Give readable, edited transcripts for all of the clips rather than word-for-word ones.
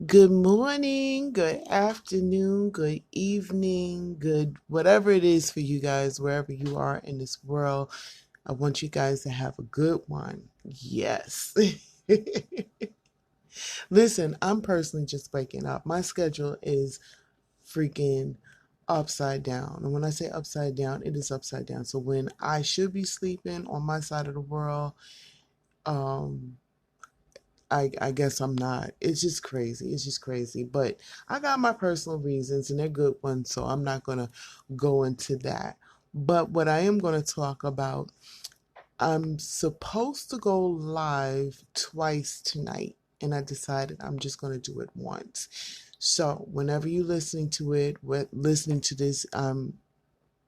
Good morning, good afternoon, good evening, good whatever it is for you guys, wherever you are in this world. I want you guys to have a good one. Yes. Listen, I'm personally just waking up. My schedule is freaking upside down. And when I say upside down, it is upside down. So when I should be sleeping on my side of the world, um, I guess I'm not. It's just crazy. It's just crazy. But I got my personal reasons and they're good ones, so I'm not going to go into that. But what I am going to talk about, I'm supposed to go live twice tonight, and I decided I'm just going to do it once. So whenever you're listening to it, listening to this, one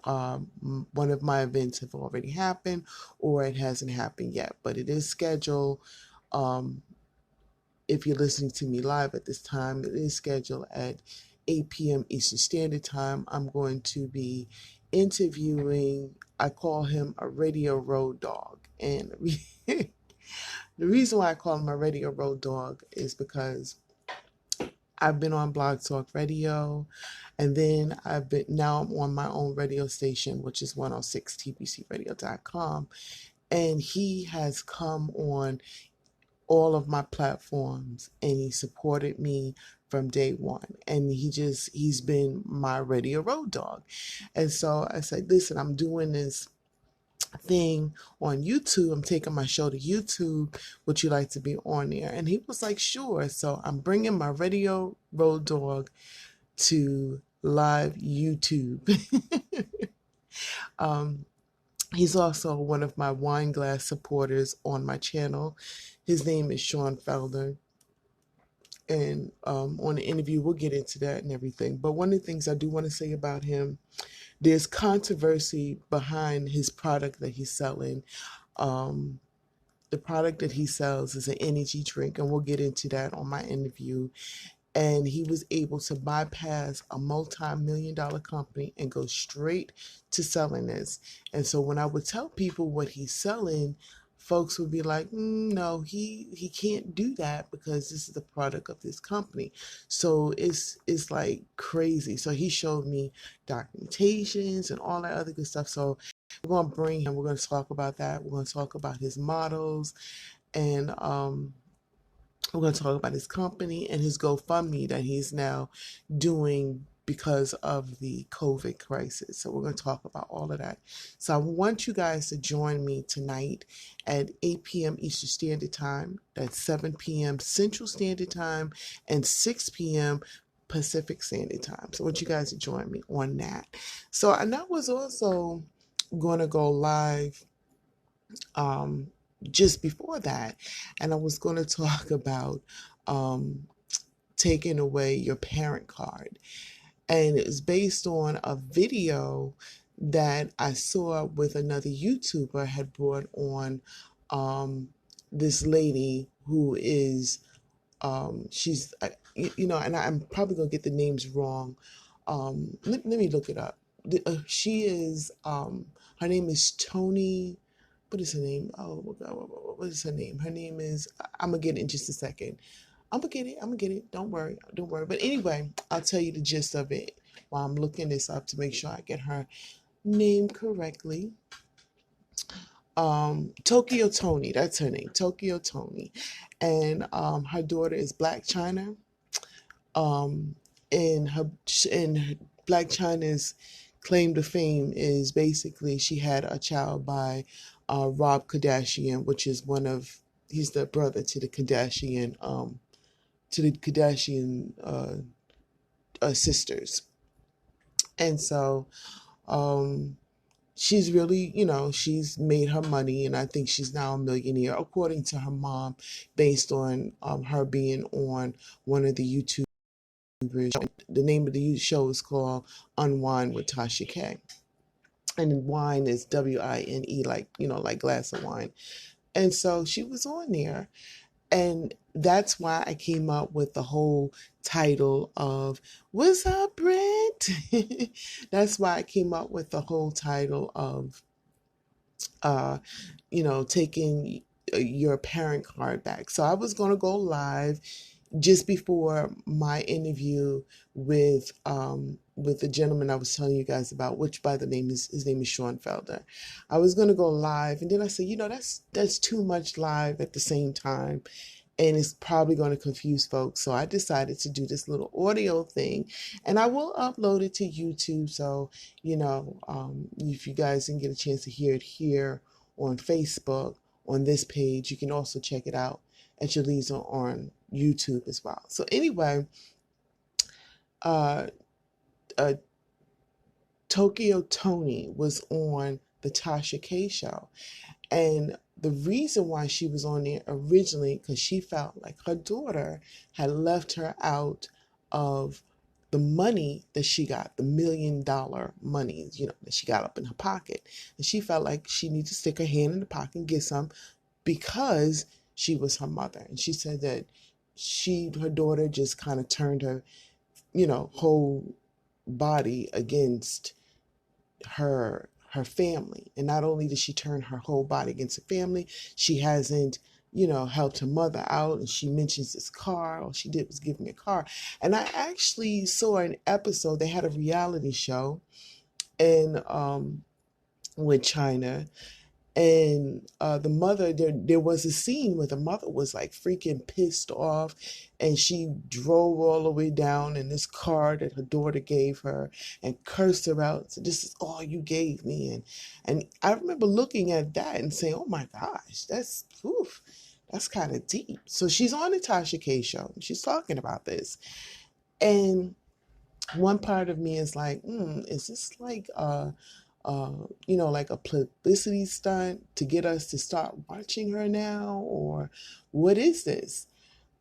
of my events have already happened or it hasn't happened yet, but it is scheduled. Um, if you're listening to me live at this time, it is scheduled at 8 p.m. Eastern Standard Time. I'm going to be interviewing, I call him a radio road dog. And the reason why I call him a radio road dog is because I've been on Blog Talk Radio, and then now I'm on my own radio station, which is 106tbcradio.com. And he has come on all of my platforms and he supported me from day one, and he's been my radio road dog. And so I said, listen, I'm doing this thing on YouTube. I'm taking my show to YouTube. Would you like to be on there? And he was like, sure. So I'm bringing my radio road dog to live YouTube. um, He's also one of my wine glass supporters on my channel. His name is Sean Felder. And on the interview, we'll get into that and everything. But one of the things I do want to say about him, there's controversy behind his product that he's selling. Um, the product that he sells is an energy drink, and we'll get into that on my interview. And he was able to bypass a multi-million-dollar company and go straight to selling this. And so when I would tell people what he's selling, folks would be like, no, he can't do that because this is the product of this company. So it's like crazy. So he showed me documentations and all that other good stuff. So we're going to bring him. We're going to talk about that. We're going to talk about his models, and we're going to talk about his company and his GoFundMe that he's now doing because of the COVID crisis. So we're going to talk about all of that. So I want you guys to join me tonight at 8 p.m. Eastern Standard Time. That's 7 p.m. Central Standard Time and 6 p.m. Pacific Standard Time. So I want you guys to join me on that. So, and I was also going to go live um, just before that, and I was going to talk about um, taking away your parent card. And it was based on a video that I saw with another YouTuber had brought on um, this lady who is, she's, and I'm probably going to get the names wrong. Let me look it up. She is, her name is Toni. What is her name? Oh my God, what is her name? Her name is, I'm gonna get it in just a second. I'm gonna get it. Don't worry, don't worry. But anyway, I'll tell you the gist of it while I'm looking this up to make sure I get her name correctly. Tokyo Toni, that's her name, Tokyo Toni. And her daughter is Black China. Um, and Black China's claim to fame is basically she had a child by Rob Kardashian, which is he's the brother to the Kardashian sisters. And so um, she's really, she's made her money, and I think she's now a millionaire, according to her mom, based on her being on one of the YouTube. The name of the show is called Unwine with Tasha K. And wine is WINE, like, like glass of wine. And so she was on there. And that's why I came up with the whole title of What's Up, Brent? That's why I came up with the whole title of, taking your parent card back. So I was going to go live just before my interview with the gentleman I was telling you guys about, which by the name is his name is Sean Felder. I was gonna go live, and then I said, that's too much live at the same time, and it's probably going to confuse folks. So I decided to do this little audio thing, and I will upload it to YouTube. So if you guys didn't get a chance to hear it here on Facebook on this page, you can also check it out at your leisure on YouTube as well. So anyway, uh, uh, Tokyo Toni was on the Tasha K show. And the reason why she was on there originally, because she felt like her daughter had left her out of the money that she got, the $1 million money, that she got up in her pocket. And she felt like she needed to stick her hand in the pocket and get some because she was her mother. And she said that her daughter just kind of turned her, whole body against her family. And not only did she turn her whole body against her family, she hasn't helped her mother out. And she mentions this car. All she did was give me a car. And I actually saw an episode. They had a reality show in with China. And the mother, there was a scene where the mother was like freaking pissed off, and she drove all the way down in this car that her daughter gave her and cursed her out. So this is all you gave me. And I remember looking at that and saying, oh my gosh, that's kind of deep. So she's on the Tasha K show. She's talking about this. And one part of me is like, is this like like a publicity stunt to get us to start watching her now, or what is this?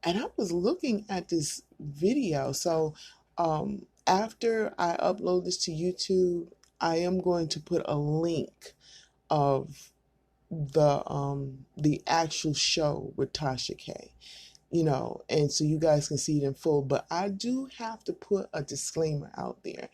And I was looking at this video. So after I upload this to YouTube, I am going to put a link of the actual show with Tasha K. And so you guys can see it in full. But I do have to put a disclaimer out there.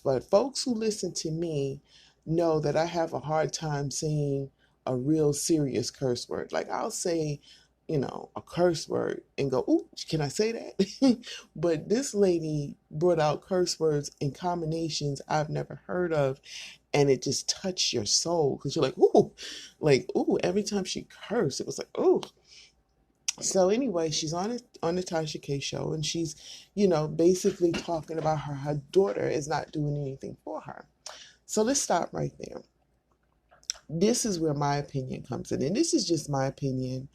But folks who listen to me know that I have a hard time saying a real serious curse word. Like I'll say, a curse word and go, ooh, can I say that? But this lady brought out curse words in combinations I've never heard of. And it just touched your soul because you're like, ooh, every time she cursed, it was like, ooh. So anyway, she's on the Tasha K show, and she's, basically talking about her daughter is not doing anything for her. So let's stop right there. This is where my opinion comes in, and this is just my opinion.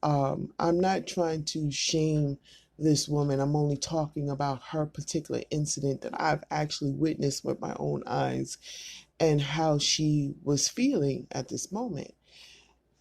I'm not trying to shame this woman. I'm only talking about her particular incident that I've actually witnessed with my own eyes and how she was feeling at this moment.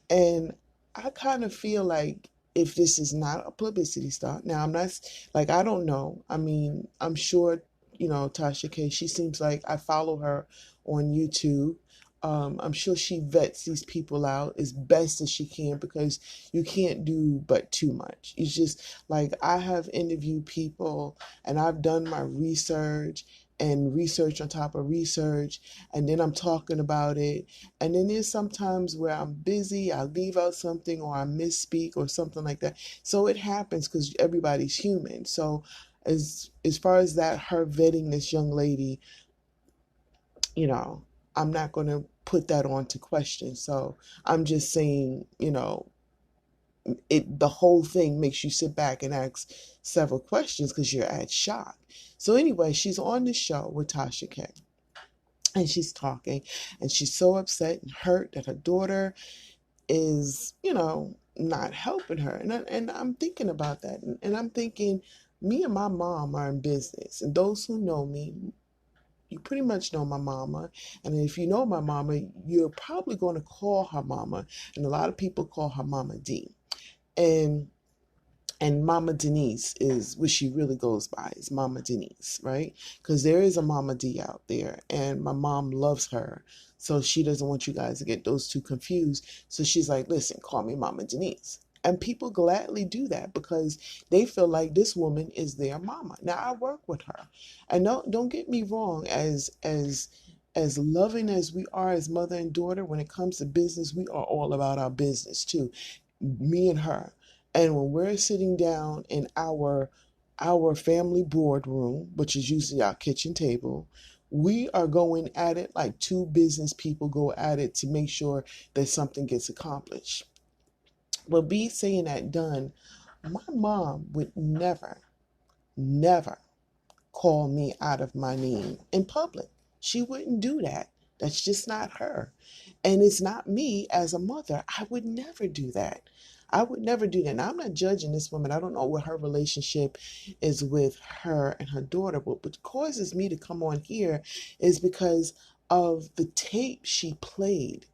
And I kind of feel like if this is not a publicity stunt, now I'm not like, I don't know. I mean, I'm sure, Tasha K, she seems like I follow her on YouTube. I'm sure she vets these people out as best as she can because you can't do but too much. It's just like I have interviewed people and I've done my research and research on top of research, and then I'm talking about it. And then there's sometimes where I'm busy, I leave out something or I misspeak or something like that. So it happens because everybody's human. So as far as that, her vetting this young lady, I'm not going to put that on to question. So I'm just saying, the whole thing makes you sit back and ask several questions because you're at shock. So anyway, she's on the show with Tasha K, and she's talking, and she's so upset and hurt that her daughter is, not helping her. And I'm thinking about that, and I'm thinking, me and my mom are in business, and those who know me, you pretty much know my mama. And if you know my mama, you're probably going to call her mama. And a lot of people call her Mama D. And Mama Denise is what she really goes by, is Mama Denise, right? Because there is a Mama D out there, and my mom loves her. So she doesn't want you guys to get those two confused. So she's like, listen, call me Mama Denise. And people gladly do that because they feel like this woman is their mama. Now, I work with her. And don't get me wrong, as loving as we are as mother and daughter, when it comes to business, we are all about our business too. Me and her. And when we're sitting down in our family boardroom, which is usually our kitchen table, we are going at it like two business people go at it to make sure that something gets accomplished. But be saying that done, my mom would never call me out of my name in public. She wouldn't do that. That's just not her. And it's not me as a mother. I would never do that. I would never do that. Now, I'm not judging this woman. I don't know what her relationship is with her and her daughter. But what causes me to come on here is because of the tape she played.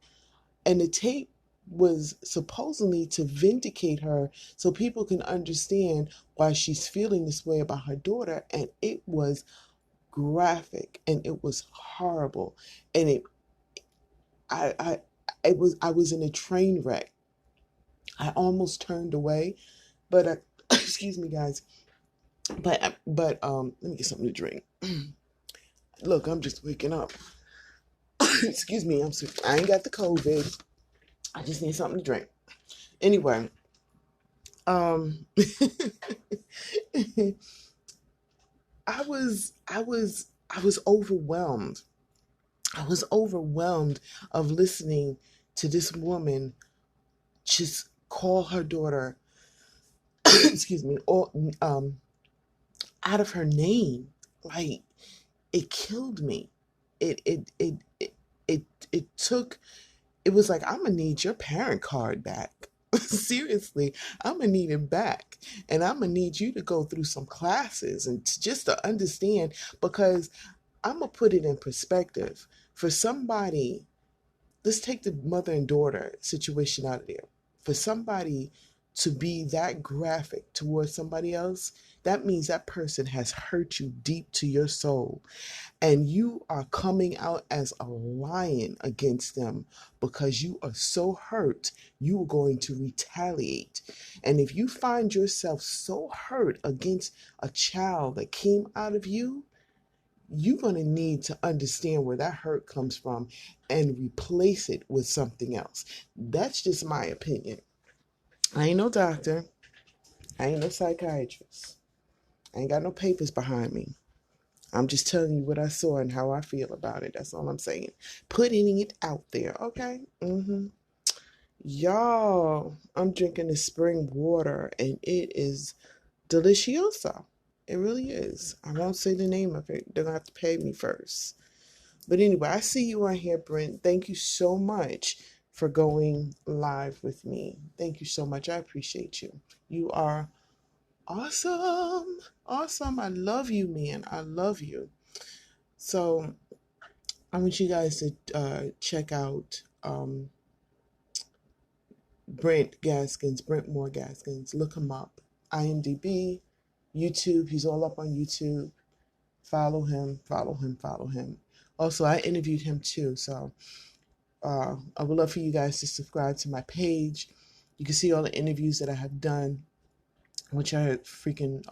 And the tape was supposedly to vindicate her so people can understand why she's feeling this way about her daughter. And it was graphic and it was horrible. And I I was in a train wreck. I almost turned away, but excuse me, guys. But let me get something to drink. Look, I'm just waking up. Excuse me, I ain't got the COVID. I just need something to drink. Anyway, um, I was overwhelmed. I was overwhelmed of listening to this woman just call her daughter, excuse me, or out of her name. Like, it killed me. It took. It was like, I'm gonna need your parent card back. Seriously, I'm gonna need it back, and I'm gonna need you to go through some classes and just to understand, because I'm gonna put it in perspective for somebody. Let's take the mother and daughter situation out of there. For somebody to be that graphic towards somebody else, that means that person has hurt you deep to your soul. And you are coming out as a lion against them because you are so hurt, you are going to retaliate. And if you find yourself so hurt against a child that came out of you, you're going to need to understand where that hurt comes from and replace it with something else. That's just my opinion. I ain't no doctor. I ain't no psychiatrist. I ain't got no papers behind me. I'm just telling you what I saw and how I feel about it. That's all I'm saying. Putting it out there, okay? Y'all, I'm drinking the spring water and it is delicioso. It really is. I won't say the name of it. They're going to have to pay me first. But anyway, I see you on here, Brent. Thank you so much for going live with me. Thank you so much. I appreciate you. You are awesome. Awesome. I love you, man. I love you. So I want you guys to check out Brent Moore Gaskins. Look him up. IMDb, YouTube. He's all up on YouTube. Follow him, follow him, follow him. Also, I interviewed him too, so I would love for you guys to subscribe to my page. You can see all the interviews that I have done, which are freaking,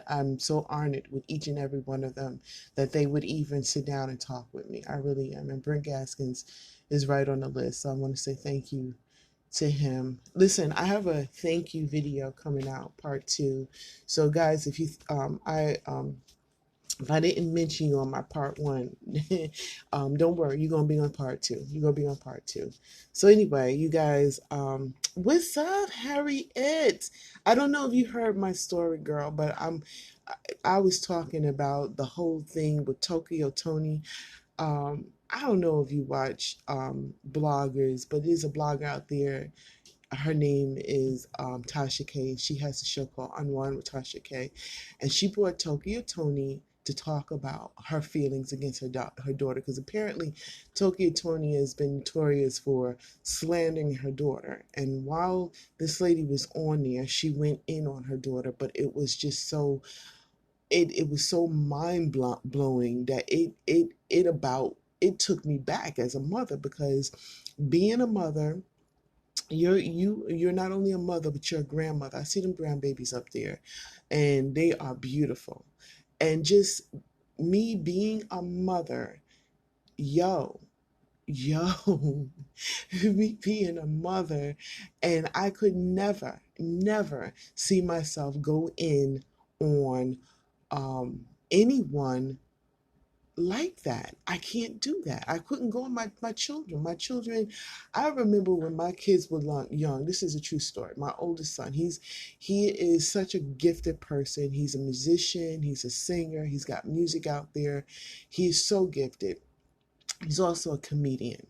I'm so honored with each and every one of them that they would even sit down and talk with me. I really am. And Brent Gaskins is right on the list, so I want to say thank you to him. Listen, I have a thank you video coming out, part 2. So guys, if you, if I didn't mention you on my part 1, don't worry, you're going to be on part 2. You're going to be on part 2. So anyway, you guys, what's up, Harriet? I don't know if you heard my story, girl, but I was talking about the whole thing with Tokyo Toni. I don't know if you watch bloggers, but there's a blogger out there. Her name is Tasha K. She has a show called Unwine with Taska K. And she brought Tokyo Toni to talk about her feelings against her daughter, because apparently Tokyo Toni has been notorious for slandering her daughter. And while this lady was on there, she went in on her daughter, but it was just so it was so mind blowing that it took me back as a mother, because being a mother, you're not only a mother, but you're a grandmother. I see them grandbabies up there, and they are beautiful. And just me being a mother, yo, me being a mother, and I could never never see myself go in on anyone like that. I can't do that. I couldn't go on my children. My children, I remember when my kids were young. This is a true story. My oldest son, he is such a gifted person. He's a musician, he's a singer, he's got music out there. He's so gifted. He's also a comedian.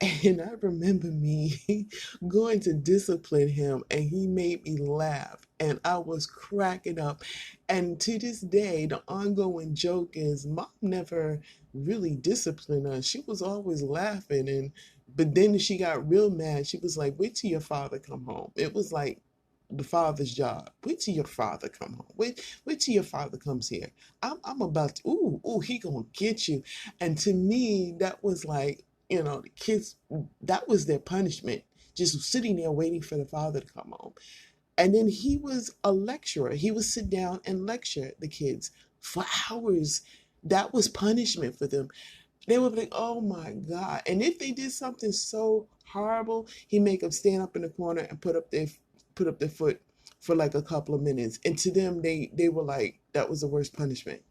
And I remember me going to discipline him, and he made me laugh, and I was cracking up. And to this day, the ongoing joke is Mom never really disciplined us. She was always laughing, and but then she got real mad. She was like, "Wait till your father come home." It was like the father's job. Wait till your father come home. Wait till your father comes here. I'm about to. Ooh, he gonna get you. And to me, that was like, the kids, that was their punishment, just sitting there waiting for the father to come home. And then he was a lecturer. He would sit down and lecture the kids for hours. That was punishment for them. They would be like, oh my God. And if they did something so horrible, he'd make them stand up in the corner and put up their foot for like a couple of minutes. And to them, they were like, that was the worst punishment.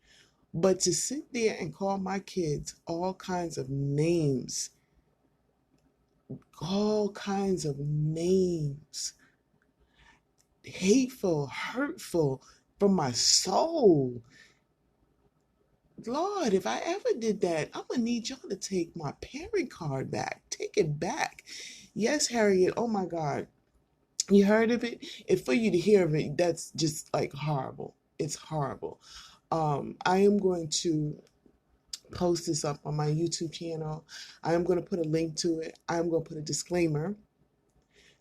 But to sit there and call my kids all kinds of names, hateful, hurtful, from my soul. Lord, if I ever did that, I'm going to need y'all to take my parent card back. Take it back. Yes, Harriet. Oh my God. You heard of it? If for you to hear of it, that's just like horrible. It's horrible. I am going to post this up on my YouTube channel. I am going to put a link to it. I'm going to put a disclaimer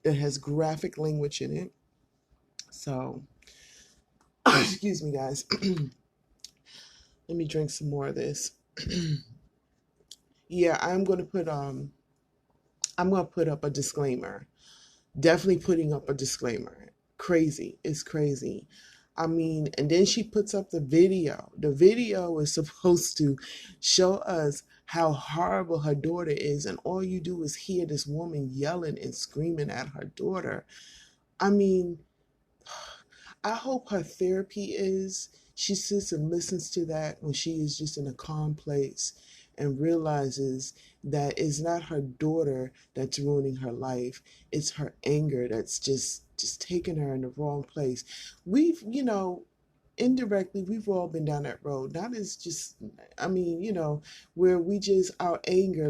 that has graphic language in it. So, excuse me, guys. Let me drink some more of this. Yeah, I'm going to put up a disclaimer. Definitely putting up a disclaimer. Crazy. It's crazy. I mean, and then she puts up the video. The video is supposed to show us how horrible her daughter is, and all you do is hear this woman yelling and screaming at her daughter. I mean, I hope her therapy is she sits and listens to that when she is just in a calm place and realizes that it's not her daughter that's ruining her life. It's her anger that's just taking her in the wrong place. We've, indirectly, we've all been down that road. Not as just, I mean, where we just, our anger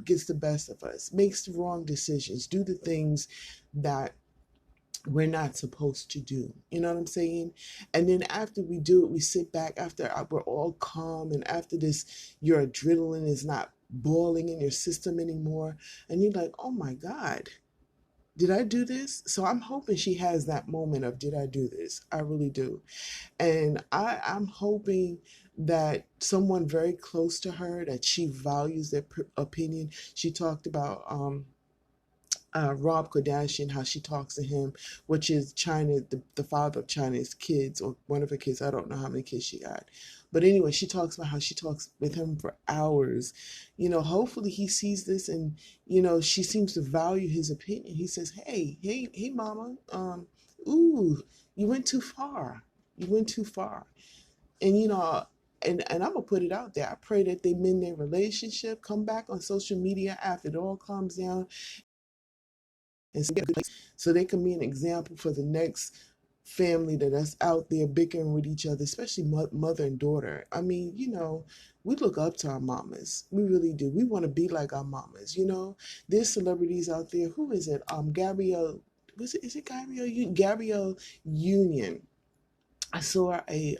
gets the best of us, makes the wrong decisions, do the things that we're not supposed to do. You know what I'm saying? And then after we do it, we sit back after we're all calm, and after this, your adrenaline is not boiling in your system anymore. And you're like, oh my God, did I do this? So I'm hoping she has that moment of, did I do this? I really do. And I'm hoping that someone very close to her, that she values their opinion. She talked about, Rob Kardashian, how she talks to him, which is China, the father of China's kids, or one of her kids. I don't know how many kids she got. But anyway, she talks about how she talks with him for hours. Hopefully he sees this, and, she seems to value his opinion. He says, hey, mama, ooh, you went too far. You went too far. And, and I'm going to put it out there. I pray that they mend their relationship, come back on social media after it all calms down, and so they can be an example for the next family that's out there bickering with each other, especially mother and daughter. I mean, we look up to our mamas. We really do. We want to be like our mamas. There's celebrities out there. Who is it? Gabrielle. Is it Gabrielle? Gabrielle Union. I saw a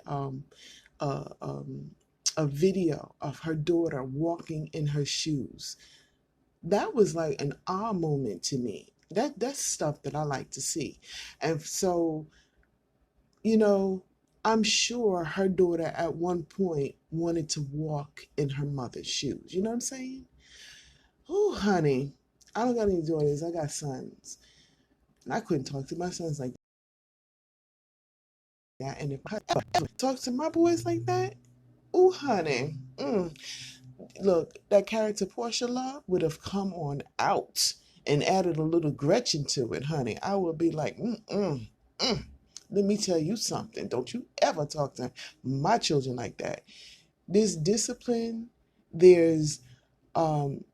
a video of her daughter walking in her shoes. That was like an aha moment to me. That's stuff that I like to see. And so, I'm sure her daughter at one point wanted to walk in her mother's shoes. You know what I'm saying? Oh, honey, I don't got any daughters. I got sons. And I couldn't talk to my sons like that. And if I ever talk to my boys like that, oh, honey, look, that character Portia Love would have come on out. and added a little Gretchen to it, honey, I would be like, let me tell you something. Don't you ever talk to my children like that. There's discipline. There's um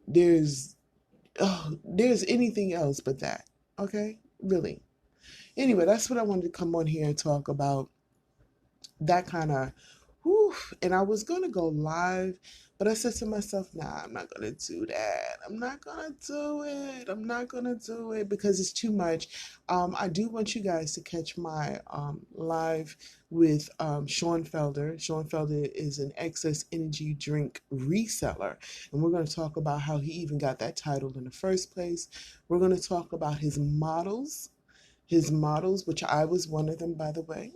there's there's anything else but that. Okay? Really. Anyway, that's what I wanted to come on here and talk about. That kind of, whew. And I was going to go live, but I said to myself, nah, I'm not going to do that. I'm not going to do it. I'm not going to do it because it's too much. I do want you guys to catch my live with Sean Felder. Sean Felder is an excess energy drink reseller, and we're going to talk about how he even got that title in the first place. We're going to talk about his models, which I was one of them, by the way.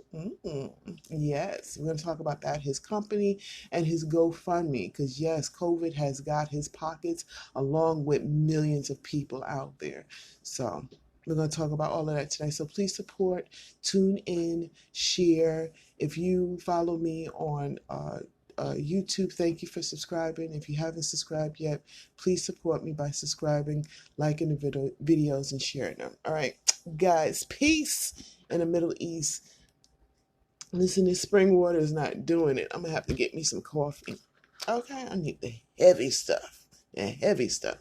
Yes, we're going to talk about that, his company, and his GoFundMe, because yes, COVID has got his pockets along with millions of people out there. So we're going to talk about all of that today. So please support, tune in, share. If you follow me on YouTube, thank you for subscribing. If you haven't subscribed yet, please support me by subscribing, liking the videos, and sharing them. All right, guys, peace in the Middle East. Listen, this spring water is not doing it. I'm going to have to get me some coffee. Okay, I need the heavy stuff. The heavy stuff.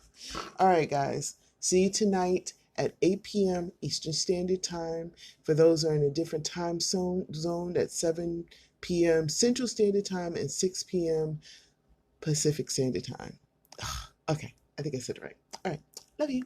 All right, guys. See you tonight at 8 p.m. Eastern Standard Time. For those who are in a different time zone, that's 7 p.m. Central Standard Time and 6 p.m. Pacific Standard Time. Okay, I think I said it right. All right, love you.